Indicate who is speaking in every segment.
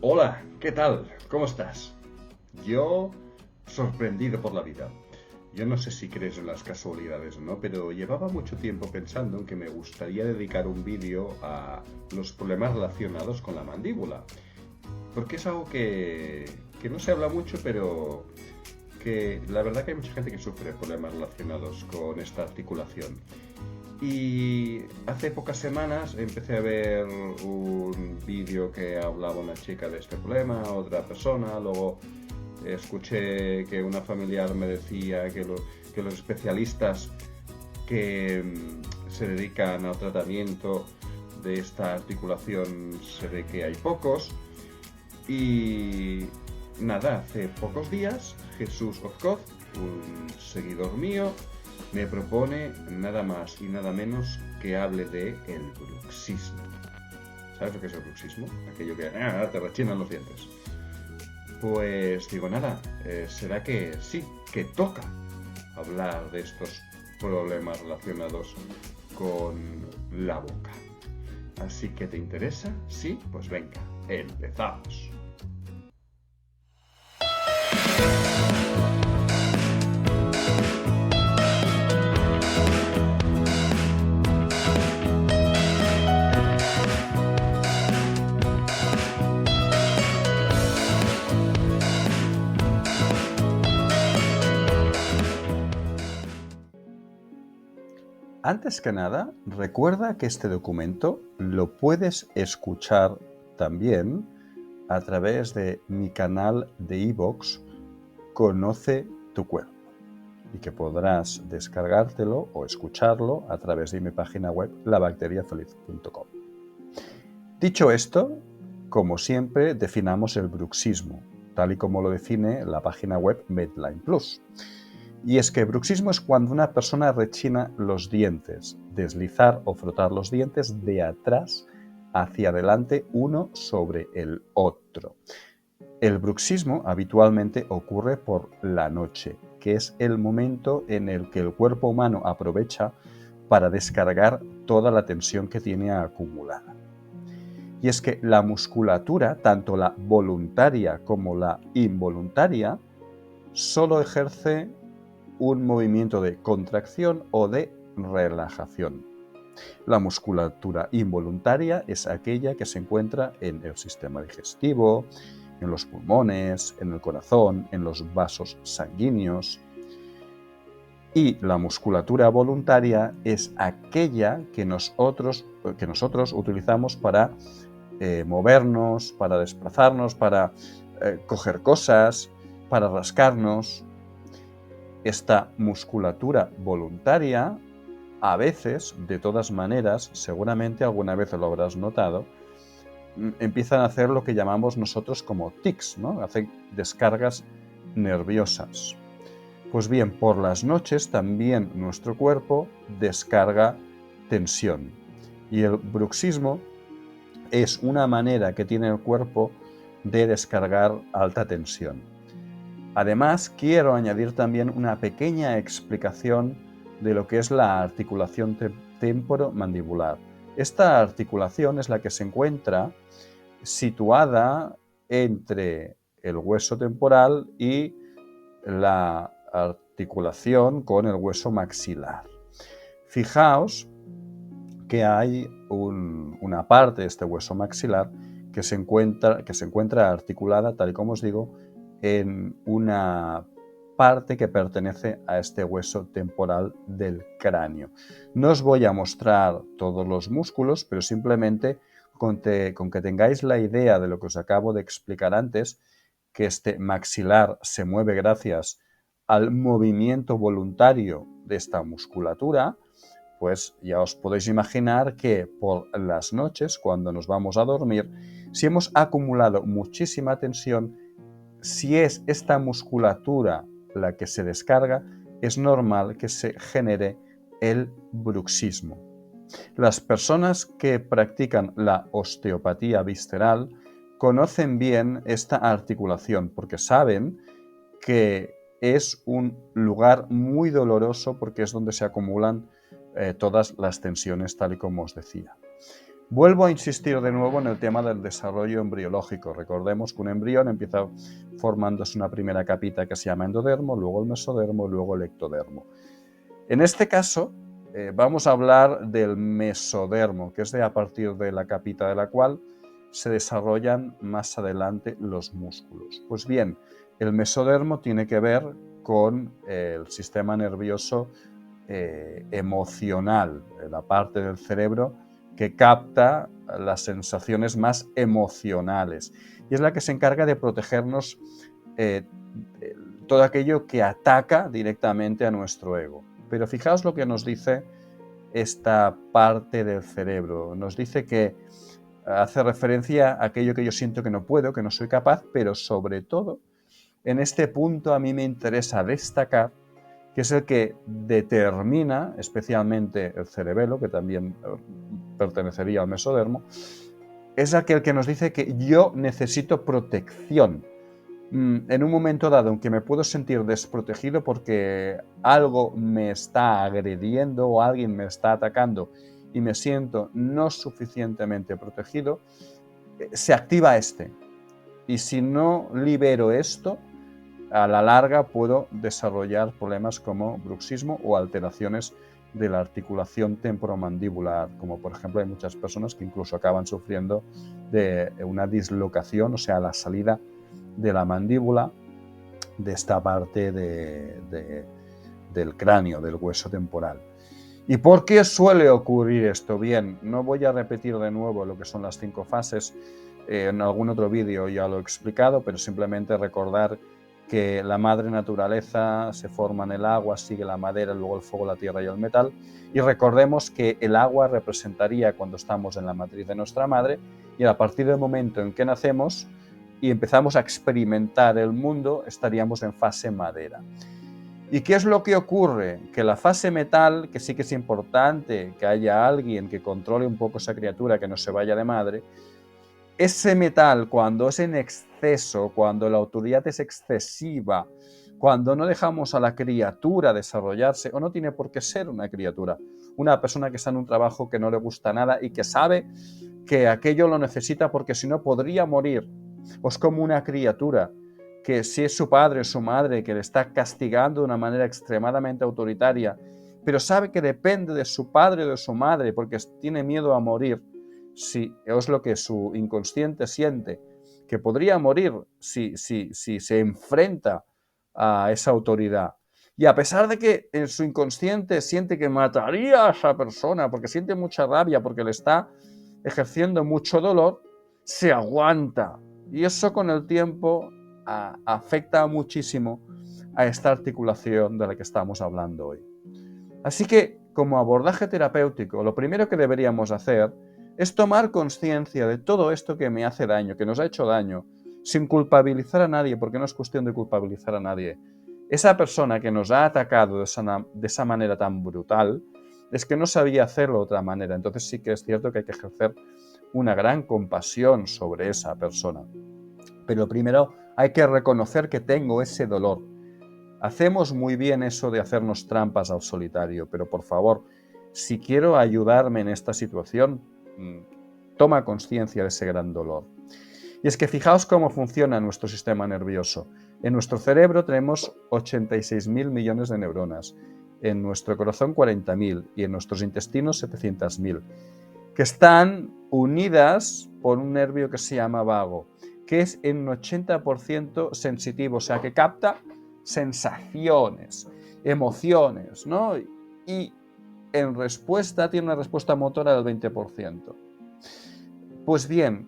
Speaker 1: Hola, ¿qué tal? ¿Cómo estás? Yo sorprendido por la vida. Yo no sé si crees en las casualidades o no, pero llevaba mucho tiempo pensando en que me gustaría dedicar un vídeo a los problemas relacionados con la mandíbula. Porque es algo que no se habla mucho, pero que la verdad que hay mucha gente que sufre problemas relacionados con esta articulación. Y hace pocas semanas empecé a ver un vídeo que hablaba una chica de este problema, otra persona, luego escuché que una familiar me decía que los especialistas que se dedican al tratamiento de esta articulación se ve que hay pocos. Y nada, hace pocos días Jesús Ozcoz, un seguidor mío, me propone nada más y nada menos que hable de el bruxismo. ¿Sabes lo que es el bruxismo? Aquello que te rechinan los dientes. Pues digo, nada, será que sí, que toca hablar de estos problemas relacionados con la boca. Así que te interesa, sí, pues venga, empezamos. Antes que nada, recuerda que este documento lo puedes escuchar también a través de mi canal de iVoox Conoce tu cuerpo y que podrás descargártelo o escucharlo a través de mi página web labacteriafeliz.com. Dicho esto, como siempre, definamos el bruxismo, tal y como lo define la página web Medline Plus. Y es que bruxismo es cuando una persona rechina los dientes, deslizar o frotar los dientes de atrás hacia adelante uno sobre el otro. El bruxismo habitualmente ocurre por la noche, que es el momento en el que el cuerpo humano aprovecha para descargar toda la tensión que tiene acumulada. Y es que la musculatura, tanto la voluntaria como la involuntaria, solo ejerce un movimiento de contracción o de relajación. La musculatura involuntaria es aquella que se encuentra en el sistema digestivo, en los pulmones, en el corazón, en los vasos sanguíneos. Y la musculatura voluntaria es aquella que nosotros utilizamos para movernos, para desplazarnos, para coger cosas, para rascarnos. Esta musculatura voluntaria, a veces, de todas maneras, seguramente alguna vez lo habrás notado, empiezan a hacer lo que llamamos nosotros como tics, ¿no? Hacen descargas nerviosas. Pues bien, por las noches también nuestro cuerpo descarga tensión. Y el bruxismo es una manera que tiene el cuerpo de descargar alta tensión. Además, quiero añadir también una pequeña explicación de lo que es la articulación temporomandibular. Esta articulación es la que se encuentra situada entre el hueso temporal y la articulación con el hueso maxilar. Fijaos que hay una parte de este hueso maxilar que se encuentra articulada, tal y como os digo, en una parte que pertenece a este hueso temporal del cráneo. No os voy a mostrar todos los músculos, pero simplemente con que tengáis la idea de lo que os acabo de explicar antes, que este maxilar se mueve gracias al movimiento voluntario de esta musculatura, pues ya os podéis imaginar que por las noches, cuando nos vamos a dormir, si hemos acumulado muchísima tensión, si es esta musculatura la que se descarga, es normal que se genere el bruxismo. Las personas que practican la osteopatía visceral conocen bien esta articulación porque saben que es un lugar muy doloroso porque es donde se acumulan todas las tensiones, tal y como os decía. Vuelvo a insistir de nuevo en el tema del desarrollo embriológico. Recordemos que un embrión empieza formándose una primera capita que se llama endodermo, luego el mesodermo, luego el ectodermo. En este caso, vamos a hablar del mesodermo, que es a partir de la capita de la cual se desarrollan más adelante los músculos. Pues bien, el mesodermo tiene que ver con el sistema nervioso emocional, la parte del cerebro que capta las sensaciones más emocionales y es la que se encarga de protegernos todo aquello que ataca directamente a nuestro ego. Pero fijaos lo que nos dice esta parte del cerebro. Nos dice que hace referencia a aquello que yo siento que no puedo, que no soy capaz, pero sobre todo, en este punto a mí me interesa destacar que es el que determina, especialmente el cerebelo, que también pertenecería al mesodermo, es aquel que nos dice que yo necesito protección. En un momento dado en que me puedo sentir desprotegido porque algo me está agrediendo o alguien me está atacando y me siento no suficientemente protegido, se activa este. Y si no libero esto, a la larga puedo desarrollar problemas como bruxismo o alteraciones de la articulación temporomandibular, como por ejemplo hay muchas personas que incluso acaban sufriendo de una dislocación, o sea, la salida de la mandíbula de esta parte del cráneo, del hueso temporal. ¿Y por qué suele ocurrir esto? Bien, no voy a repetir de nuevo lo que son las 5 fases, en algún otro vídeo ya lo he explicado, pero simplemente recordar que la madre naturaleza se forma en el agua, sigue la madera, luego el fuego, la tierra y el metal. Y recordemos que el agua representaría cuando estamos en la matriz de nuestra madre y a partir del momento en que nacemos y empezamos a experimentar el mundo, estaríamos en fase madera. ¿Y qué es lo que ocurre? Que la fase metal, que sí que es importante que haya alguien que controle un poco esa criatura, que no se vaya de madre, ese metal cuando es en exceso, cuando la autoridad es excesiva, cuando no dejamos a la criatura desarrollarse, o no tiene por qué ser una criatura, una persona que está en un trabajo que no le gusta nada y que sabe que aquello lo necesita porque si no podría morir, o es como una criatura que si es su padre o su madre que le está castigando de una manera extremadamente autoritaria, pero sabe que depende de su padre o de su madre porque tiene miedo a morir, si es lo que su inconsciente siente, que podría morir si se enfrenta a esa autoridad. Y a pesar de que en su inconsciente siente que mataría a esa persona porque siente mucha rabia, porque le está ejerciendo mucho dolor, se aguanta. Y eso con el tiempo afecta muchísimo a esta articulación de la que estamos hablando hoy. Así que, como abordaje terapéutico, lo primero que deberíamos hacer es tomar conciencia de todo esto que me hace daño, que nos ha hecho daño, sin culpabilizar a nadie, porque no es cuestión de culpabilizar a nadie. Esa persona que nos ha atacado de esa manera tan brutal es que no sabía hacerlo de otra manera. Entonces sí que es cierto que hay que ejercer una gran compasión sobre esa persona. Pero primero hay que reconocer que tengo ese dolor. Hacemos muy bien eso de hacernos trampas al solitario, pero por favor, si quiero ayudarme en esta situación, toma conciencia de ese gran dolor. Y es que fijaos cómo funciona nuestro sistema nervioso. En nuestro cerebro tenemos 86.000 millones de neuronas, en nuestro corazón 40.000 y en nuestros intestinos 700.000, que están unidas por un nervio que se llama vago, que es en un 80% sensitivo, o sea, que capta sensaciones, emociones, ¿no? Y en respuesta tiene una respuesta motora del 20%. Pues bien,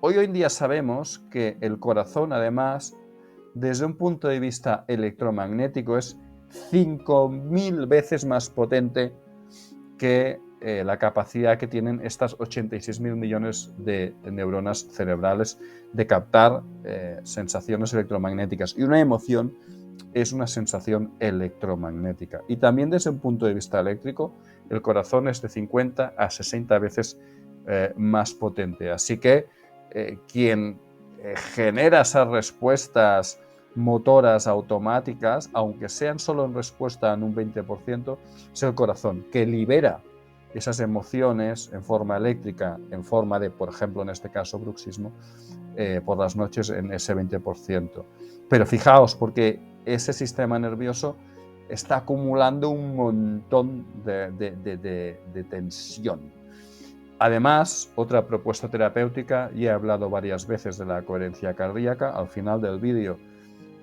Speaker 1: hoy en día sabemos que el corazón, además, desde un punto de vista electromagnético, es 5.000 veces más potente que la capacidad que tienen estas 86.000 millones de neuronas cerebrales de captar sensaciones electromagnéticas. Y una emoción es una sensación electromagnética. Y también desde un punto de vista eléctrico, el corazón es de 50 a 60 veces más potente. Así que quien genera esas respuestas motoras automáticas, aunque sean solo en respuesta en un 20%, es el corazón, que libera esas emociones en forma eléctrica, en forma de, por ejemplo, en este caso, bruxismo, por las noches en ese 20%. Pero fijaos, porque ese sistema nervioso está acumulando un montón de tensión. Además, otra propuesta terapéutica, y he hablado varias veces de la coherencia cardíaca. Al final del vídeo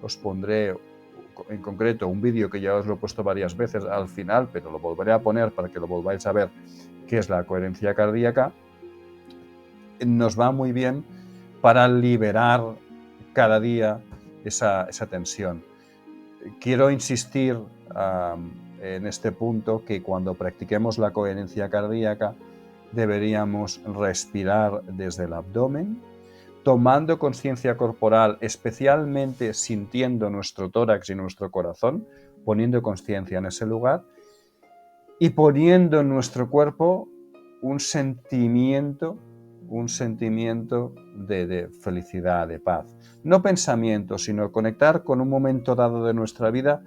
Speaker 1: os pondré en concreto un vídeo que ya os lo he puesto varias veces al final, pero lo volveré a poner para que lo volváis a ver, que es la coherencia cardíaca. Nos va muy bien para liberar cada día esa tensión. Quiero insistir en este punto, que cuando practiquemos la coherencia cardíaca deberíamos respirar desde el abdomen, tomando conciencia corporal, especialmente sintiendo nuestro tórax y nuestro corazón, poniendo conciencia en ese lugar y poniendo en nuestro cuerpo un sentimiento de felicidad, de paz. No pensamiento, sino conectar con un momento dado de nuestra vida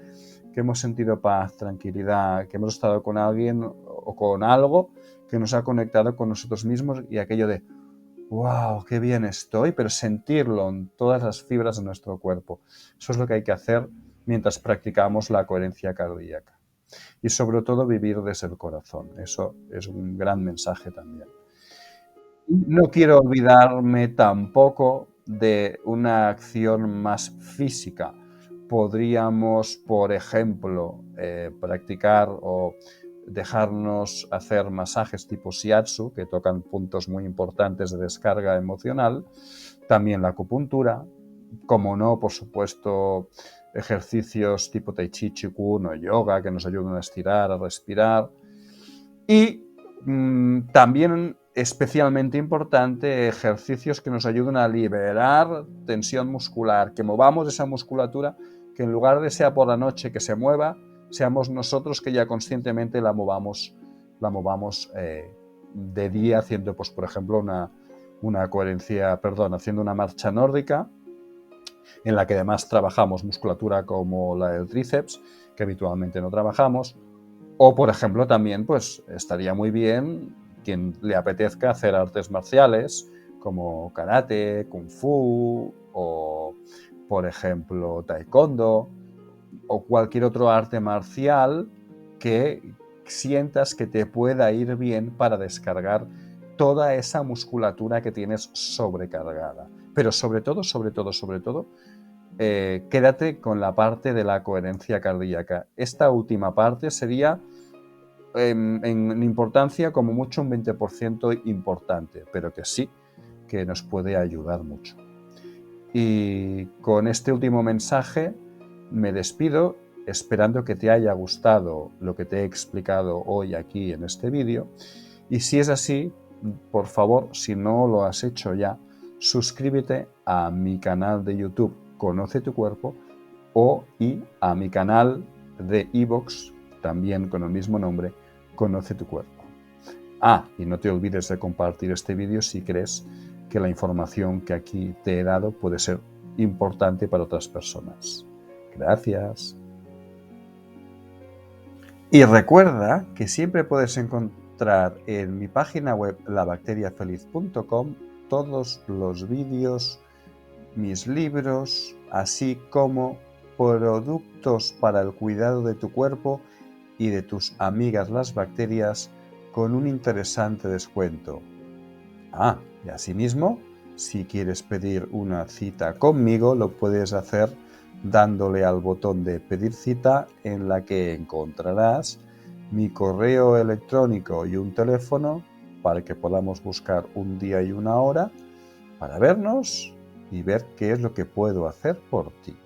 Speaker 1: que hemos sentido paz, tranquilidad, que hemos estado con alguien o con algo que nos ha conectado con nosotros mismos, y aquello de ¡wow! ¡Qué bien estoy! Pero sentirlo en todas las fibras de nuestro cuerpo. Eso es lo que hay que hacer mientras practicamos la coherencia cardíaca. Y sobre todo vivir desde el corazón. Eso es un gran mensaje también. No quiero olvidarme tampoco de una acción más física. Podríamos, por ejemplo, practicar o dejarnos hacer masajes tipo shiatsu, que tocan puntos muy importantes de descarga emocional. También la acupuntura, como no, por supuesto, ejercicios tipo tai chi, qigong o yoga que nos ayudan a estirar, a respirar. Y también, especialmente importante, ejercicios que nos ayuden a liberar tensión muscular, que movamos esa musculatura, que en lugar de sea por la noche que se mueva, seamos nosotros que ya conscientemente la movamos de día, haciendo, pues, por ejemplo, haciendo una marcha nórdica, en la que además trabajamos musculatura como la del tríceps, que habitualmente no trabajamos. O, por ejemplo, también pues estaría muy bien quien le apetezca hacer artes marciales como karate, kung fu o, por ejemplo, taekwondo o cualquier otro arte marcial que sientas que te pueda ir bien para descargar toda esa musculatura que tienes sobrecargada. Pero sobre todo, quédate con la parte de la coherencia cardíaca. Esta última parte sería en importancia como mucho un 20% importante, pero que sí que nos puede ayudar mucho. Y con este último mensaje me despido, esperando que te haya gustado lo que te he explicado hoy aquí en este vídeo. Y si es así, por favor, si no lo has hecho ya, suscríbete a mi canal de YouTube Conoce tu Cuerpo y a mi canal de iVoox, también con el mismo nombre, Conoce tu Cuerpo. Y no te olvides de compartir este vídeo si crees que la información que aquí te he dado puede ser importante para otras personas. Gracias. Y recuerda que siempre puedes encontrar en mi página web labacteriafeliz.com todos los vídeos, mis libros, así como productos para el cuidado de tu cuerpo y de tus amigas las bacterias con un interesante descuento. Y asimismo, si quieres pedir una cita conmigo, lo puedes hacer dándole al botón de pedir cita, en la que encontrarás mi correo electrónico y un teléfono para que podamos buscar un día y una hora para vernos y ver qué es lo que puedo hacer por ti.